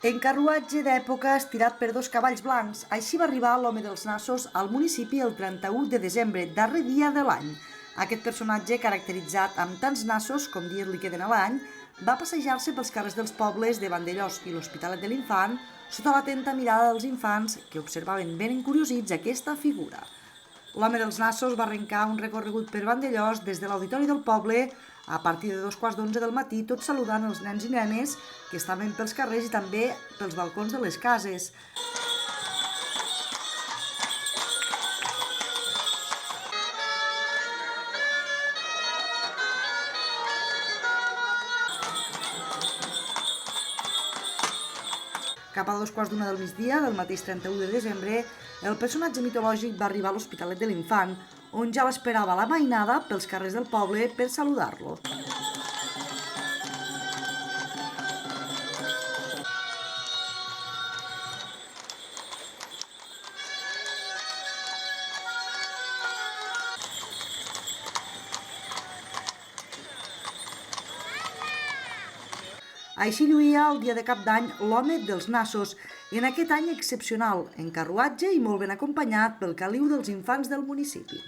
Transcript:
En carruatge d'època estirat per dos cavalls blancs, així va arribar l'home dels nassos al municipi el 31 de desembre, darrer dia de l'any. Aquest personatge, caracteritzat amb tants nassos com dies li queden a l'any, va passejar-se pels carrers dels pobles de Vandellòs i l'Hospitalet de l'Infant sota l'atenta mirada dels infants que observaven ben encuriosits aquesta figura. L'home dels nassos va arrencar un recorregut per Vandellòs des de l'auditori del poble a partir de 2:15 del matí, tot saludant els nens i nenes que estaven pels carrers i també pels balcons de les cases. Cap a 2:15 del migdia del mateix 31 de desembre, el personatge mitològic va arribar a l'Hospitalet de l'Infant, on ja l'esperava la mainada pels carrers del poble per saludar-lo. Així lluïa el dia de Cap d'Any l'home dels nassos, en aquest any excepcional, en carruatge i molt ben acompanyat pel caliu dels infants del municipi.